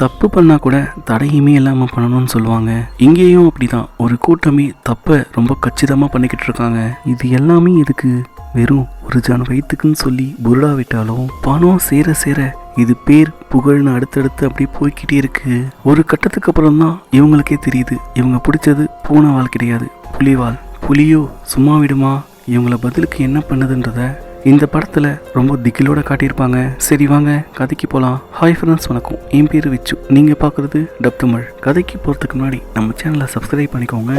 தப்பு பண்ணா கூட தடையுமே இல்லாம பண்ணணும்னு சொல்லுவாங்க. இங்கேயும் அப்படிதான் ஒரு கூட்டமே தப்ப ரொம்ப கச்சிதமா பண்ணிக்கிட்டு இருக்காங்க. இது எல்லாமே இதுக்கு வெறும் ஒரு ஜான் வயிற்றுக்குன்னு சொல்லி புருடா விட்டாலும் பணம் சேர சேர இது பேர் புகழ்னு அடுத்தடுத்து அப்படியே போய்கிட்டே இருக்கு. ஒரு கட்டத்துக்கு அப்புறம் தான் இவங்களுக்கே தெரியுது இவங்க பிடிச்சது பூனைவால் கிடையாது, புலிவால். புலியோ சும்மா விடுமா? இவங்கள பதிலுக்கு என்ன பண்ணுதுன்றத இந்த படத்துல ரொம்ப திகிலோட காட்டியிருப்பாங்க. சரி வாங்க கதைக்கு போகலாம். ஹாய் ஃப்ரெண்ட்ஸ், வணக்கம். என் பேர் விச்சு. நீங்க பார்க்குறது டப் தமிழ். கதைக்கு போகிறதுக்கு முன்னாடி நம்ம சேனலை சப்ஸ்கிரைப் பண்ணிக்கோங்க.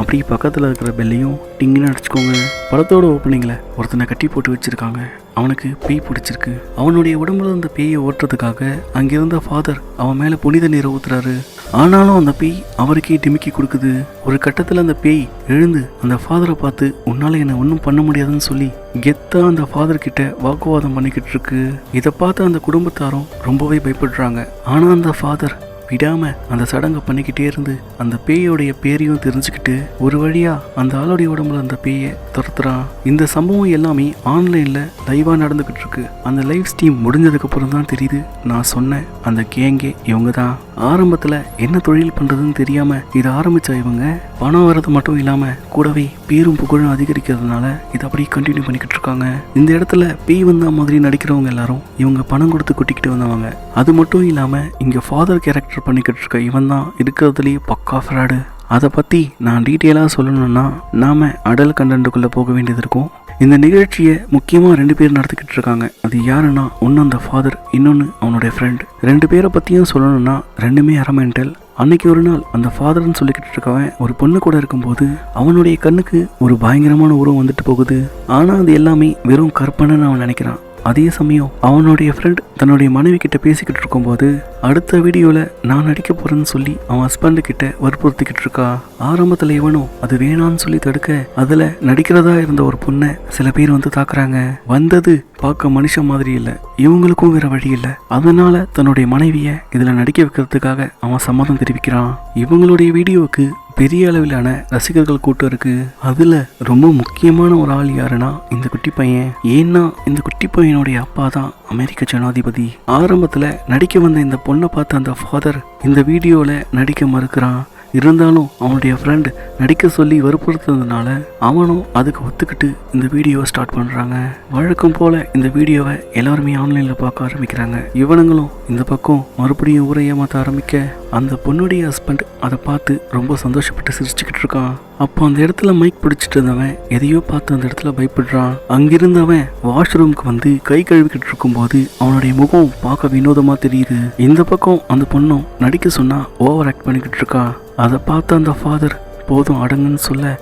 அப்படி பக்கத்தில் இருக்கிற பெல்லையும் டிங்குன்னு அடிச்சுக்கோங்க. படத்தோட ஓப்பனிங்கில் ஒருத்தனை கட்டி போட்டு வச்சுருக்காங்க. அவனுக்கு பேய் பிடிச்சிருக்கு. அவனுடைய உடம்புல இருந்த பேயை ஓட்டுறதுக்காக அங்கிருந்த ஃபாதர் அவன் மேலே புனித நீரை ஊத்துறாரு. ஆனாலும் அந்த பேய் அவருக்கே டிமிக்கி கொடுக்குது. ஒரு கட்டத்தில் அந்த பேய் எழுந்து அந்த ஃபாதரை பார்த்து உன்னால் என்னை ஒன்றும் பண்ண முடியாதுன்னு சொல்லி கெத்தாக அந்த ஃபாதர் கிட்ட வாக்குவாதம் பண்ணிக்கிட்டு இருக்கு. இதை பார்த்து அந்த குடும்பத்தாரும் ரொம்பவே பயப்படுறாங்க. ஆனால் அந்த ஃபாதர் விடாம அந்த சடங்கை பண்ணிக்கிட்டே இருந்து அந்த பேயோடைய பேரையும் தெரிஞ்சுக்கிட்டு ஒரு வழியா அந்த ஆளுடைய உடம்புல அந்த பேயை துரத்துறான். இந்த சம்பவம் எல்லாமே ஆன்லைன்ல லைவா நடந்துகிட்டு இருக்கு. அந்த லைவ் ஸ்ட்ரீம் முடிஞ்சதுக்கு அப்புறம் தான் தெரியுது நான் சொன்ன அந்த கேங்கே இவங்க தான். ஆரம்பத்துல என்ன தொழில் பண்றதுன்னு தெரியாம இதை ஆரம்பிச்ச இவங்க பணம் வர்றது மட்டும் இல்லாம கூடவே பேரும் புகழும் அதிகரிக்கிறதுனால இதை அப்படியே கண்டினியூ பண்ணிக்கிட்டு இருக்காங்க. இந்த இடத்துல பேய் வந்த மாதிரி நடிக்கிறவங்க எல்லாரும் இவங்க பணம் கொடுத்து கூட்டிக்கிட்டு வந்தவங்க. அது மட்டும் இல்லாம இங்க ஃபாதர் கேரக்டர் பண்ணிக்கிட்டு இருக்க இவன் தான் இருக்கிறதுலேயே பக்கா ஃப்ராடு. அதை பற்றி நான் டீட்டெயிலாக சொல்லணும்னா நாம் அடல் கண்டென்ட்டுக்குள்ளே போக வேண்டியது இருக்கும். இந்த நிகழ்ச்சியை முக்கியமாக 2 பேர் நடத்திக்கிட்டு இருக்காங்க. அது யாருன்னா ஒன்று அந்த ஃபாதர், இன்னொன்று அவனுடைய ஃப்ரெண்ட். 2 பேரை பற்றியும் சொல்லணும்னா 2மே அரமெண்டல். அன்னைக்கு ஒரு நாள் அந்த ஃபாதர்னு சொல்லிக்கிட்டு இருக்கவன் ஒரு பொண்ணு கூட இருக்கும்போது அவனுடைய கண்ணுக்கு ஒரு பயங்கரமான உருவம் வந்துட்டு போகுது. ஆனால் அது எல்லாமே வெறும் கற்பனைன்னு அவன் நினைக்கிறான். அதே சமயம் அவனுடைய ஃப்ரெண்ட் தன்னுடைய மனைவி கிட்ட பேசிக்கிட்டு இருக்கும்போது அடுத்த வீடியோவில் நான் நடிக்க போறேன்னு சொல்லி அவன் ஹஸ்பண்டு கிட்ட வற்புறுத்திக்கிட்டு இருக்கா. ஆரம்பத்தில் இவனும் அது வேணான்னு சொல்லி தடுக்க அதில் நடிக்கிறதா இருந்த ஒரு பொண்ணை சில பேர் வந்து தாக்குறாங்க. வந்தது பார்க்க மனுஷன் மாதிரி இல்லை, இவங்களுக்கும் வேற வழி இல்லை. அதனால தன்னுடைய மனைவியை இதில் நடிக்க வைக்கிறதுக்காக அவன் சம்மதம் தெரிவிக்கிறான். இவங்களுடைய வீடியோவுக்கு பெரிய அளவிலான ரசிகர்கள் கூட்டம் இருக்கு. அதுல ரொம்ப முக்கியமான ஒரு ஆள் யாருன்னா இந்த குட்டி பையன். ஏன்னா இந்த குட்டி பையனுடைய அப்பா தான் அமெரிக்க ஜனாதிபதி. ஆரம்பத்துல நடிக்க வந்த இந்த பொண்ணை பார்த்த அந்த ஃபாதர் இந்த வீடியோல நடிக்க மறுக்கிறான். இருந்தாலும் அவனுடைய ஃப்ரெண்ட் நடிக்க சொல்லி வற்புறுத்துறதுனால அவனும் அதுக்கு ஒத்துக்கிட்டு இந்த வீடியோவை ஸ்டார்ட் பண்ணுறாங்க. வழக்கம் போல் இந்த வீடியோவை எல்லாருமே ஆன்லைனில் பார்க்க ஆரம்பிக்கிறாங்க. இவனுங்களும் இந்த பக்கம் மறுபடியும் ஊரை ஏமாற்ற ஆரம்பிக்க அந்த பொண்ணுடைய ஹஸ்பண்ட் அதை பார்த்து ரொம்ப சந்தோஷப்பட்டு சிரிச்சுக்கிட்டு இருக்கான். அப்போ அந்த இடத்துல மைக் பிடிச்சிட்டு இருந்தவன் எதையோ பார்த்து அந்த இடத்துல பயப்படுறான். அங்கிருந்தவன் வாஷ்ரூமுக்கு வந்து கை கழுவிக்கிட்டு இருக்கும்போது அவனுடைய முகம் பார்க்க வினோதமாக தெரியுது. இந்த பக்கம் அந்த பொண்ணும் நடிக்க சொன்னா ஓவர் ஆக்ட் பண்ணிக்கிட்டு இருக்கா. அதை பார்த்து அந்த ஃபாதர் போதும் அடங்குன்னு சொல்ல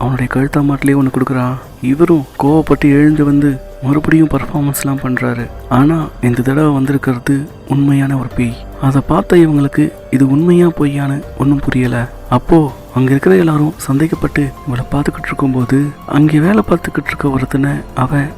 அவனுடைய கழுத்தா மாட்டிலே ஒன்று கொடுக்குறான். இவரும் கோவப்பட்டு எழுந்து வந்து மறுபடியும் பர்ஃபார்மன்ஸ்லாம் பண்ணுறாரு. ஆனால் இந்த தடவை வந்திருக்கிறது உண்மையான ஒரு பேய். அதை பார்த்த இவங்களுக்கு இது உண்மையா பொய்யான்னு ஒன்றும் புரியலை. அப்போது அங்கே இருக்கிற எல்லாரும் சந்தேகப்பட்டு இவளை பார்த்துக்கிட்டு இருக்கும்போது அங்கே வேலை பார்த்துக்கிட்டு இருக்க ஒருத்தனை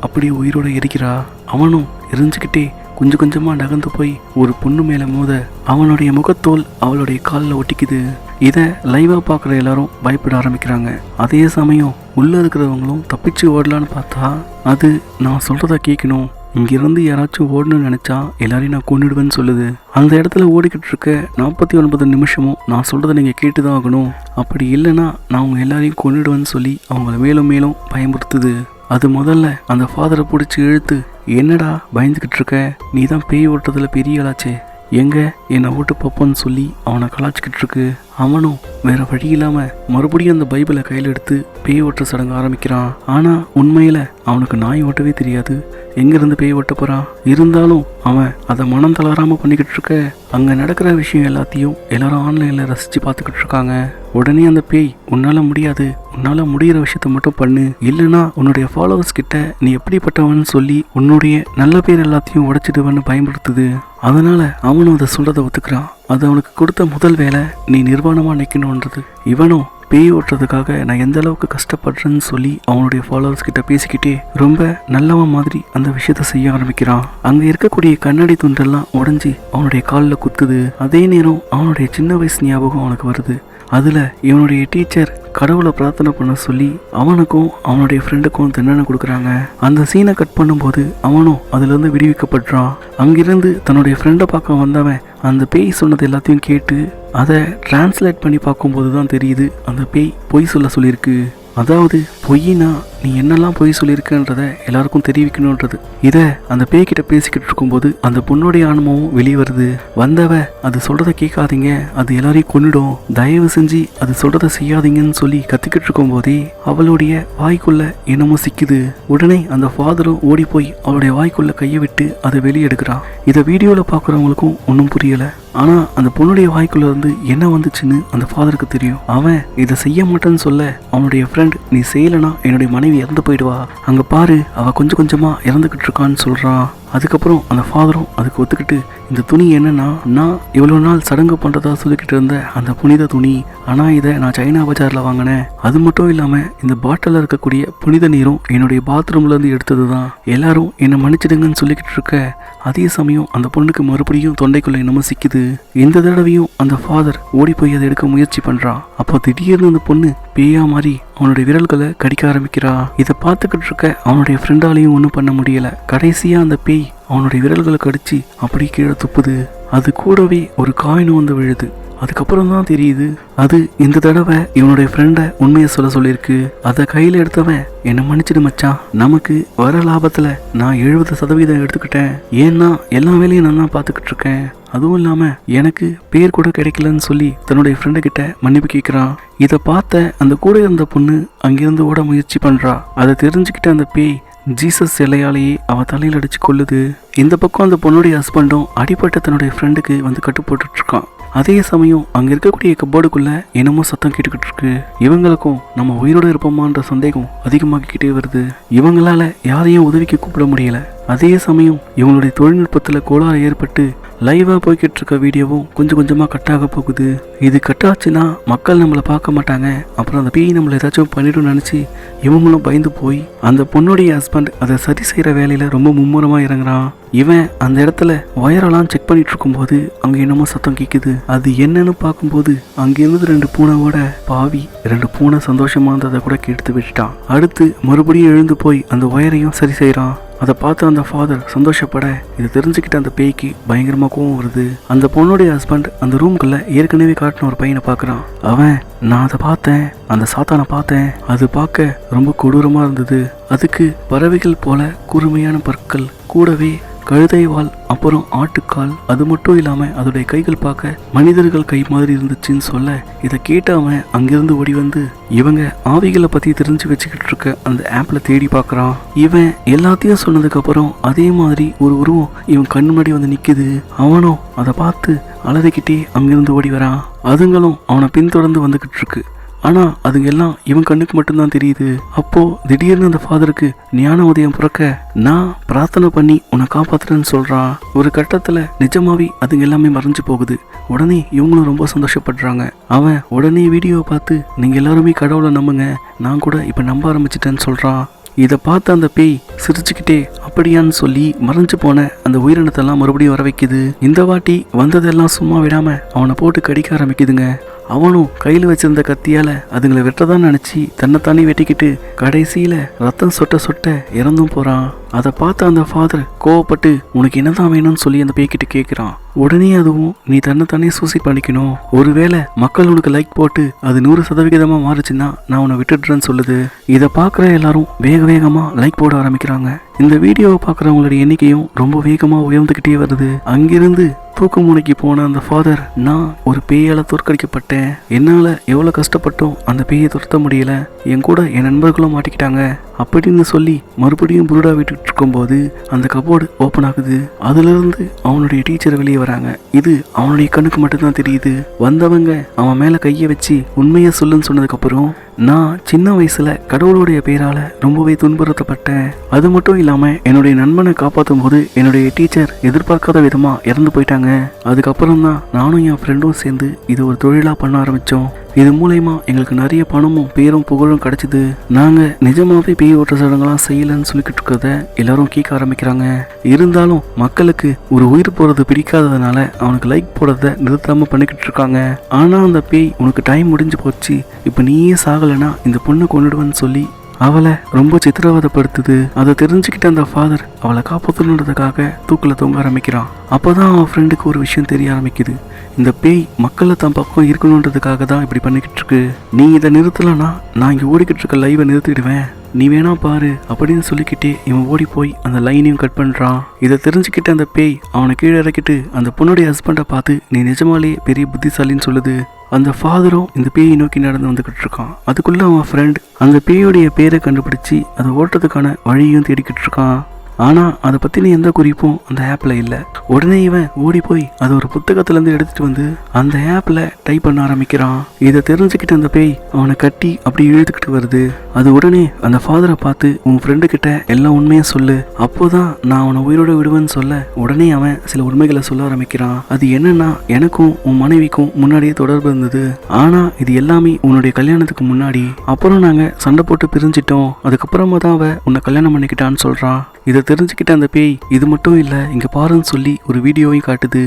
அப்படியே உயிரோட எரிக்கிறா. அவனும் எரிஞ்சுக்கிட்டே கொஞ்சம் கொஞ்சமாக நகர்ந்து போய் ஒரு பொண்ணு மேலே மோத அவனுடைய முகத்தோல் அவளுடைய காலில் ஒட்டிக்குது. இதை லைவாக பார்க்குற எல்லாரும் பயப்பட ஆரம்பிக்கிறாங்க. அதே சமயம் உள்ளே இருக்கிறவங்களும் தப்பிச்சு ஓடலான்னு பார்த்தா அது நான் சொல்கிறத கேட்கணும், இங்கிருந்து யாராச்சும் ஓடணும்னு நினச்சா எல்லாரையும் நான் கொண்டுடுவேன்னு சொல்லுது. அந்த இடத்துல ஓடிக்கிட்டு இருக்க 49 நிமிஷமும் நான் சொல்கிறத நீங்கள் கேட்டு தான் ஆகணும், அப்படி இல்லைன்னா நான் அவங்க எல்லாரையும் கொண்டுடுவேன்னு சொல்லி அவங்கள மேலும் மேலும் பயமுறுத்துது. அது முதல்ல அந்த ஃபாதரை பிடிச்சி இழுத்து என்னடா பயந்துக்கிட்டு இருக்க, நீ தான் பேய் ஓட்டுறதுல பெரிய ஆளாச்சே, எங்க என்னை ஓட்டு பார்ப்போன்னு சொல்லி அவனை கலாச்சிக்கிட்டு இருக்கு. அவனும் வேற வழி இல்லாம மறுபடியும் அந்த பைபிளை கையில் எடுத்து பேய் ஓட்டுற சடங்கு ஆரம்பிக்கிறான். ஆனா உண்மையில அவனுக்கு நாய் ஓட்டவே தெரியாது, எங்கிருந்து பேய் ஓட்ட போறான். இருந்தாலும் அவன் அதை மனம் தளராம பண்ணிக்கிட்டு இருக்க அங்க நடக்கிற விஷயம் எல்லாத்தையும் எல்லாரும் ஆன்லைன்ல ரசிச்சு பார்த்துக்கிட்டு இருக்காங்க. உடனே அந்த பேய் உன்னால முடியாது, உன்னால முடிகிற விஷயத்த மட்டும் பண்ணு, இல்லைன்னா உன்னுடைய ஃபாலோவர்ஸ் கிட்ட நீ எப்படிப்பட்டவன்னு சொல்லி உன்னுடைய நல்ல பேர் எல்லாத்தையும் உடைச்சிடுவேன்னு பயன்படுத்துது. அதனால அவனும் அதை சொல்றதை ஒத்துக்கிறான். அது அவனுக்கு கொடுத்த முதல் வேலை நீ நிர்வாணமா நிற்கணுன்றது. இவனும் பேய் ஓட்டுறதுக்காக நான் எந்த அளவுக்கு கஷ்டப்படுறேன்னு சொல்லி அவனுடைய ஃபாலோவர்ஸ் கிட்ட பேசிக்கிட்டே ரொம்ப நல்லவன் மாதிரி அந்த விஷயத்த செய்ய ஆரம்பிக்கிறான். அங்க இருக்கக்கூடிய கண்ணாடி துண்டெல்லாம் உடைஞ்சி அவனுடைய காலில் குத்துது. அதே நேரம் அவனுடைய சின்ன வயசு ஞாபகம் அவனுக்கு வருது. அதுல இவனுடைய டீச்சர் கடவுளை பிரார்த்தனை பண்ண சொல்லி அவனுக்கும் அவனுடைய ஃப்ரெண்டுக்கும் தண்டனை கொடுக்குறாங்க. அந்த சீனை கட் பண்ணும்போது அவனும் அதுல இருந்து விடுவிக்கப்படுறான். அங்கிருந்து தன்னுடைய ஃப்ரெண்டை பார்க்க வந்தவன் அந்த பேய் சொன்னது எல்லாத்தையும் கேட்டு அதை டிரான்ஸ்லேட் பண்ணி பார்க்கும்போது தான் தெரியுது அந்த பேய் பொய் சொல்லியிருக்கு. அதாவது பொய்னா நீ என்னெல்லாம் பொய் சொல்லியிருக்கன்றத எல்லாருக்கும் தெரிவிக்கணுன்றது. இதை அந்த பேய்கிட்ட பேசிக்கிட்டு இருக்கும்போது அந்த பொண்ணுடைய ஆன்மாவும் வெளியே வருது. வந்தவ அது சொல்றதை கேட்காதீங்க, அது எல்லாரையும் கொன்னுடும், தயவு செஞ்சு அது சொல்றதை செய்யாதீங்கன்னு சொல்லி கத்திக்கிட்டு இருக்கும் போதே அவளுடைய வாய்க்குள்ள என்னமோ சிக்குது. உடனே அந்த ஃபாதரும் ஓடி போய் அவளுடைய வாய்க்குள்ள கையை விட்டு அதை வெளியே எடுக்கிறான். இதை வீடியோல பாக்குறவங்களுக்கும் ஒன்றும் புரியல. ஆனா அந்த பொண்ணுடைய வாய்க்குள்ள இருந்து என்ன வந்துச்சுன்னு அந்த ஃபாதருக்கு தெரியும். அவன் இதை செய்ய மாட்டேன்னு சொல்ல அவனுடைய ஃப்ரெண்ட் நீ செய்யலனா என்னுடைய மனைவி இறந்து போயிடுவா, அங்க பாரு அவ கொஞ்சம் கொஞ்சமா இறந்துகிட்டு இருக்கான்னு சொல்றான். அதுக்கப்புறம் அந்த ஃபாதரும் அதுக்கு ஒத்துக்கிட்டு இந்த துணி என்னன்னா நான் இவ்வளவு நாள் சடங்கு பண்றதா சொல்லிக்கிட்டு இருந்த அந்த புனித துணி, ஆனா இதை நான் சைனா பஜார்ல வாங்கினேன். அது மட்டும் இல்லாம இந்த பாட்டில இருக்கக்கூடிய புனித நீரும் என்னுடைய பாத்ரூம்ல இருந்து எடுத்ததுதான். எல்லாரும் என்னை மன்னிச்சிடுங்கன்னு சொல்லிக்கிட்டு இருக்க அதே சமயம் அந்த பொண்ணுக்கு மறுபடியும் தொண்டைக்குள்ள என்னமோ சிக்குது. இந்த தடவையும் அந்த ஃபாதர் ஓடி போய் அதை எடுக்க முயற்சி பண்றான். அப்போ திடீர்னு அந்த பொண்ணு பேயா மாறி அவனுடைய விரல்களை கடிக்க ஆரம்பிக்கிறா. இதை பார்த்துக்கிட்டு இருக்க அவனுடைய ஃப்ரெண்டாலையும் ஒன்றும் பண்ண முடியல. கடைசியா அந்த பேய் அவனுடைய விரல்களை கடிச்சு அப்படியே கீழே துப்புது. அது கூடவே ஒரு காயினும் வந்து விழுது. அதுக்கப்புறம் தான் தெரியுது அது இந்த தடவை இவனுடைய ஃப்ரெண்டை உண்மையை சொல்லியிருக்கு. அதை கையில் எடுத்தவன் என்னை மன்னிச்சிடு மச்சான், நமக்கு வர லாபத்தில் நான் 70% எடுத்துக்கிட்டேன், ஏன்னா எல்லா வேலையும் நான் தான் பார்த்துக்கிட்டு இருக்கேன், அதுவும் இல்லாமல் எனக்கு பேர் கூட கிடைக்கலன்னு சொல்லி தன்னுடைய ஃப்ரெண்டு கிட்ட மன்னிப்பு கேட்குறான். இதை பார்த்த அந்த கூட இருந்த பொண்ணு அங்கிருந்து ஓட முயற்சி பண்ணுறா. அதை தெரிஞ்சுக்கிட்ட அந்த பேய் ஜீசஸ் சிலையாலேயே அவ தலையில் அடிச்சு கொள்ளுது. இந்த பக்கம் அந்த பொண்ணுடைய ஹஸ்பண்டும் அடிப்பட்ட தன்னுடைய ஃப்ரெண்டுக்கு வந்து கட்டு போட்டுட்டு இருக்கான். அதே சமயம் அங்க இருக்கக்கூடிய கப்போர்டுக்குள்ள என்னமோ சத்தம் கேட்டுக்கிட்டு இருக்கு. இவங்களுக்கும் நம்ம உயிரோட இருப்போமான்ற சந்தேகம் அதிகமாகிக்கிட்டே வருது. இவங்களால யாரையும் உதவிக்கு கூப்பிட முடியல. அதே சமயம் இவங்களுடைய தொழில்நுட்பத்தில் கோளாறு ஏற்பட்டு லைவா போய்கிட்டு இருக்க வீடியோவும் கொஞ்சம் கொஞ்சமா கட்டாக போகுது. இது கட்டாச்சுன்னா மக்கள் நம்மளை பார்க்க மாட்டாங்க, அப்புறம் அந்த பேய் நம்மளை ஏதாச்சும் பண்ணிடும் நினைச்சு இவங்களும் பயந்து போய் அந்த பொண்ணுடைய ஹஸ்பண்ட் அதை சரி செய்யற வேலையில ரொம்ப மும்முரமா இறங்குறான். இவன் அந்த இடத்துல வயரெல்லாம் செக் பண்ணிட்டு இருக்கும்போது அங்க என்னமோ சத்தம் கேக்குது. அது என்னன்னு பார்க்கும்போது அங்கிருந்து 2 பூனையோட பாவி 2 பூனை சந்தோஷமா இருந்ததை கூட கெடுத்து விட்டுட்டான். அடுத்து மறுபடியும் எழுந்து போய் அந்த வயரையும் சரி செய்யறான். அதை பார்த்து அந்த ஃபாதர் சந்தோஷப்பட இதை தெரிஞ்சுக்கிட்ட அந்த பேய்க்கு பயங்கரமா கோவம் வருது. அந்த பொண்ணுடைய ஹஸ்பண்ட் அந்த ரூம்குள்ள ஏற்கனவே காட்டின ஒரு பையனை பார்க்குறான். அவன் நான் அதை பார்த்தேன், அந்த சாத்தானை பார்த்தேன், அது பார்க்க ரொம்ப கொடூரமா இருந்தது. அதுக்கு பறவைகள் போல கூர்மையான பற்கள், கூடவே கழுதை வால், அப்புறம் ஆட்டுக்கால், அது மட்டும் இல்லாம அதோடைய கைகள் பார்க்க மனிதர்கள் கை மாதிரி இருந்துச்சுன்னு சொல்ல இதை கேட்ட அவன் அங்கிருந்து ஓடி வந்து இவங்க ஆவிகளை பத்தி தெரிஞ்சு வச்சுக்கிட்டு இருக்க அந்த ஆப்ல தேடி பார்க்கறான். இவன் எல்லாத்தையும் சொன்னதுக்கு அப்புறம் அதே மாதிரி ஒரு உருவம் இவன் கண்ணு முன்னாடி வந்து நிக்குது. அவனும் அதை பார்த்து அலறிக்கிட்டே அங்கிருந்து ஓடி வரான். அதுங்களும் அவனை பின்தொடர்ந்து வந்துகிட்டு இருக்கு. ஆனா அதுங்க எல்லாம் இவன் கண்ணுக்கு மட்டும்தான் தெரியுது. அப்போ திடீர்னு அந்த ஃபாதருக்கு ஞான உதயம் பிறக்க நான் பிரார்த்தனை பண்ணி உன்னை காப்பாத்துறேன்னு சொல்றான். ஒரு கட்டத்துல நிஜமாவே அதுங்க எல்லாமே மறைஞ்சு போகுது. உடனே இவங்களும் ரொம்ப சந்தோஷப்படுறாங்க. அவன் உடனே வீடியோவை பார்த்து நீங்க எல்லாருமே கடவுளை நம்புங்க, நான் கூட இப்ப நம்ப ஆரம்பிச்சிட்டேன்னு சொல்றான். இதை பார்த்து அந்த பேய் சிரிச்சுக்கிட்டே அப்படியான்னு சொல்லி மறைஞ்சு போன அந்த உயிரினத்தெல்லாம் மறுபடியும் வர வைக்குது. இந்த வாட்டி வந்ததெல்லாம் சும்மா விடாம அவனை போட்டு கடிக்க ஆரம்பிக்குதுங்க. அவனும் கையில் வச்சிருந்த கத்தியால அதுங்களை வெட்டதான் நினைச்சு தன்னைத்தானே வெட்டிக்கிட்டு கடைசியில ரத்தம் சொட்ட சொட்ட இறந்தும் போறான். அதை பார்த்த அந்த ஃபாதர் கோவப்பட்டு உனக்கு என்னதான் வேணும்னு சொல்லி அந்த பேய்கிட்ட கேட்கிறான். உடனே அதுவும் நீ தன்னைத்தானே சூசைட் பண்ணிக்கணும், ஒருவேளை மக்கள் உனக்கு லைக் போட்டு அது 100% மாறுச்சுன்னா நான் உன்னை விட்டுடுறேன்னு சொல்லுது. இதை பார்க்குற எல்லாரும் வேக வேகமா லைக் போட ஆரம்பிக்கிறாங்க. இந்த வீடியோவை பார்க்குறவங்களுடைய எண்ணிக்கையும் ரொம்ப வேகமா உயர்ந்துகிட்டே வருது. அங்கிருந்து தூக்கு முனைக்கு போன அந்த ஃபாதர் நான் ஒரு பேயால தோற்கடிக்கப்பட்டேன், என்னால எவ்வளவு கஷ்டப்பட்டோம் அந்த பேயை துரத்த முடியல, என் கூட என் நண்பர்களும் மாட்டிக்கிட்டாங்க அப்படின்னு சொல்லி மறுபடியும் புருடா விட்டுட்டு இருக்கும்போது அந்த கபோர்டு ஓப்பன் ஆகுது. அதுல இருந்து அவனுடைய டீச்சர் வெளியே வராங்க. இது அவனுடைய கண்ணுக்கு மட்டும்தான் தெரியுது. வந்தவங்க அவன் மேல கையை வச்சு உண்மையை சொல்லுன்னு சொன்னதுக்கு அப்புறம் நான் சின்ன வயசுல கடவுளுடைய பேரால ரொம்பவே துன்புறுத்தப்பட்டேன், அது மட்டும் இல்லாம என்னுடைய நண்பனை காப்பாற்றும் போது என்னுடைய டீச்சர் எதிர்பார்க்காத விதமா இறந்து போயிட்டாங்க, அதுக்கப்புறம் தான் நானும் என் ஃப்ரெண்டும் சேர்ந்து இது ஒரு தொழிலாக பண்ண ஆரம்பித்தோம். இது மூலயமா எங்களுக்கு நிறைய பணமும் பேரும் புகழும் கிடைச்சிது. நாங்கள் நிஜமாவே பேய் ஓட்டுற சடங்கெல்லாம் செய்யலைன்னு சொல்லிக்கிட்டு இருக்கிறத எல்லாரும் கேட்க ஆரம்பிக்கிறாங்க. இருந்தாலும் மக்களுக்கு ஒரு உயிர் போகிறது பிடிக்காததுனால அவனுக்கு லைக் போடுறத நிறுத்தாமல் பண்ணிக்கிட்டு இருக்காங்க. ஆனால் அந்த பேய் உனக்கு டைம் முடிஞ்சு போச்சு, இப்போ நீயே சாகலைன்னா இந்த பொண்ணை கொண்டுடுவேன்னு சொல்லி அவளை ரொம்ப சித்திரவதைப்படுத்துது. அதை தெரிஞ்சுக்கிட்ட அந்த ஃபாதர் அவளை காப்பாற்றணுன்றதுக்காக தூக்கில் தொங்க ஆரம்பிக்கிறான். அப்போதான் அவன் ஃப்ரெண்டுக்கு ஒரு விஷயம் தெரிய ஆரம்பிக்குது. இந்த பேய் மக்களை தன் பக்கம் இருக்கணுன்றதுக்காக தான் இப்படி பண்ணிக்கிட்டு இருக்கு. நீ இதை நிறுத்தலைன்னா நான் இங்கே ஓடிக்கிட்டு இருக்க லைவை நிறுத்திடுவேன், நீ வேணா பாரு அப்படின்னு சொல்லிக்கிட்டே இவன் ஓடி போய் அந்த லைனையும் கட் பண்ணுறான். இதை தெரிஞ்சுக்கிட்டு அந்த பேய் அவனை கீழே இறக்கிட்டு அந்த பொண்ணுடைய ஹஸ்பண்டை பார்த்து நீ நிஜமாலே பெரிய புத்திசாலின்னு சொல்லுது. அந்த ஃபாதரும் இந்த பேயை நோக்கி நடந்து வந்துக்கிட்டு இருக்கான். அதுக்குள்ளே அவன் ஃப்ரெண்ட் அந்த பேயோடைய பேரை கண்டுபிடிச்சி அதை ஓட்டுறதுக்கான வழியும் தேடிக்கிட்டு இருக்கான். ஆனால் அதை பற்றின எந்த குறிப்பும் அந்த ஆப்பில் இல்லை. உடனே இவன் ஓடி போய் அதை ஒரு புத்தகத்துலேருந்து எடுத்துகிட்டு வந்து அந்த ஆப்பில் டைப் பண்ண ஆரம்பிக்கிறான். இதை தெரிஞ்சுக்கிட்டு அந்த பேய் அவனை கட்டி அப்படி இழுத்துக்கிட்டு வருது. அது உடனே அந்த ஃபாதரை பார்த்து உன் ஃப்ரெண்டு கிட்ட எல்லாம் உண்மையாக சொல்லு, அப்போதான் நான் அவனை உயிரோட விடுவேன்னு சொல்ல உடனே அவன் சில உண்மைகளை சொல்ல ஆரம்பிக்கிறான். அது என்னன்னா, எனக்கும் உன் மனைவிக்கும் முன்னாடியே தொடர்பு இருந்தது, ஆனால் இது எல்லாமே உன்னுடைய கல்யாணத்துக்கு முன்னாடி. அப்புறம் நாங்கள் சண்டை போட்டு பிரிஞ்சிட்டோம், அதுக்கப்புறமா தான் அவன் உன்னை கல்யாணம் பண்ணிக்கிட்டான்னு சொல்கிறான். இதை தெரிஞ்சுக்கிட்ட அந்த பேய் இது மட்டும் இல்லை இங்கே பாருன்னு சொல்லி ஒரு வீடியோவையும் காட்டுது.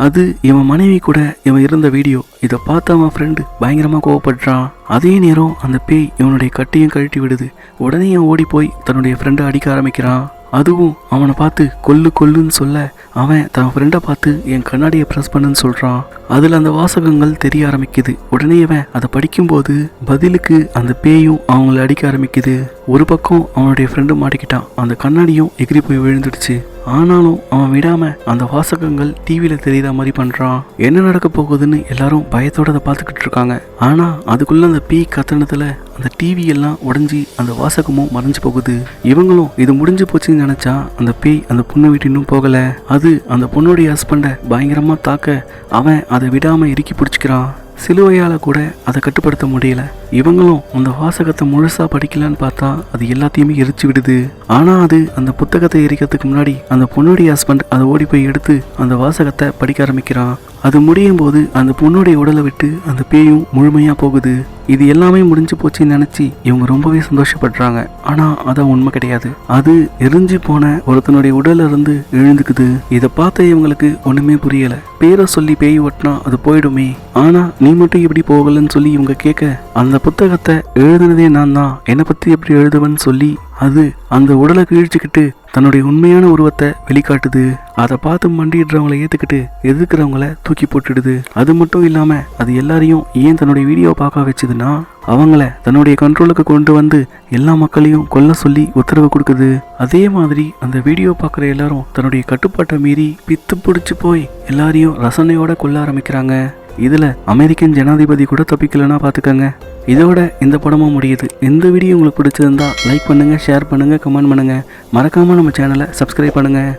அது இவன் மனைவி கூட இவன் இருந்த வீடியோ. இதை பார்த்து அவன் ஃப்ரெண்டு பயங்கரமாக கோவப்படுறான். அதே நேரம் அந்த பேய் இவனுடைய கட்டையும் கழட்டி விடுது. உடனே அவன் ஓடி போய் தன்னுடைய ஃப்ரெண்டை அடிக்க ஆரம்பிக்கிறான். அதுவும் அவனை பார்த்து கொல்லுன்னு சொல்ல அவன் தன் ஃப்ரெண்டை பார்த்து என் கண்ணாடியை ப்ரெஸ் பண்ணுன்னு சொல்கிறான். அதில் அந்த வாசகங்கள் தெரிய ஆரம்பிக்குது. உடனே அவன் அதை படிக்கும்போது பதிலுக்கு அந்த பேயும் அவங்கள அடிக்க ஆரம்பிக்குது. ஒரு பக்கம் அவனுடைய ஃப்ரெண்டு மாட்டிக்கிட்டான், அந்த கண்ணாடியும் எகிரி போய் விழுந்துடுச்சு. ஆனாலும் அவன் விடாமல் அந்த வாசகங்கள் டிவியில் தெரியுற மாதிரி பண்ணுறான். என்ன நடக்க போகுதுன்னு எல்லாரும் பயத்தோடு அதை பார்த்துக்கிட்டு இருக்காங்க. ஆனால் அதுக்குள்ளே அந்த பேய் கத்தனத்தில் அந்த டிவி எல்லாம் உடஞ்சி அந்த வாசகமும் மறைஞ்சு போகுது. இவங்களும் இது முடிஞ்சு போச்சுன்னு நினச்சா அந்த பேய் அந்த பொண்ணை விட்டு இன்னும் போகலை. அது அந்த பொண்ணுடைய ஹஸ்பண்டை பயங்கரமாக தாக்க அவன் அதை விடாமல் இறுக்கி பிடிச்சிக்கிறான். சிலுவையால் கூட அதை கட்டுப்படுத்த முடியல. இவங்களும் அந்த வாசகத்தை முழுசாக படிக்கலான்னு பார்த்தா அது எல்லாத்தையுமே எரிச்சு விடுது. ஆனால் அது அந்த புத்தகத்தை எரிக்கிறதுக்கு முன்னாடி அந்த பொண்ணுடைய ஹஸ்பண்ட் அதை ஓடி போய் எடுத்து அந்த வாசகத்தை படிக்க ஆரம்பிக்கிறான். அது முடியும் போது அந்த பொண்ணுடைய உடலை விட்டு அந்த பேயும் முழுமையாக போகுது. இது எல்லாமே முடிஞ்சு போச்சுன்னு நினச்சி இவங்க ரொம்பவே சந்தோஷப்படுறாங்க. ஆனால் அதான் உண்மை கிடையாது. அது எரிஞ்சு போன ஒருத்தனுடைய உடல்ல இருந்து எழுந்துக்குது. இதை பார்த்த இவங்களுக்கு ஒன்றுமே புரியலை. பேரை சொல்லி பேய் ஓட்டினா அது போயிடுமே, ஆனால் நீ மட்டும் எப்படி போகலன்னு சொல்லி இவங்க கேட்க அந்த புத்தகத்தை எழுதுனதே நான் தான், என்னை பற்றி எப்படி எழுதுவேன்னு சொல்லி அது அந்த உடலை கிழிச்சுக்கிட்டு தன்னுடைய உண்மையான உருவத்தை வெளிக்காட்டுது. அதை பார்த்து மண்டிடுறவங்களை ஏற்றுக்கிட்டு எதிர்க்கிறவங்கள தூக்கி போட்டுடுது. அது மட்டும் இல்லாமல் அது எல்லாரையும் ஏன் தன்னுடைய வீடியோ பார்க்க வச்சுதுன்னா அவங்கள தன்னுடைய கண்ட்ரோலுக்கு கொண்டு வந்து எல்லா மக்களையும் கொல்ல சொல்லி உத்தரவு கொடுக்குது. அதே மாதிரி அந்த வீடியோ பார்க்குற எல்லாரும் தன்னுடைய கட்டுப்பாட்டை மீறி பித்து பிடிச்சி போய் எல்லாரையும் ரசனையோட கொல்ல ஆரம்பிக்கிறாங்க. இதில் அமெரிக்கன் ஜனாதிபதி கூட தப்பிக்கலன்னா பார்த்துக்கங்க. இதோட இந்த படமும் முடியுது. இந்த வீடியோ உங்களுக்கு பிடிச்சிருந்தா லைக் பண்ணுங்கள், ஷேர் பண்ணுங்கள், கமெண்ட் பண்ணுங்கள். மறக்காமல் நம்ம சேனலை சப்ஸ்கிரைப் பண்ணுங்கள்.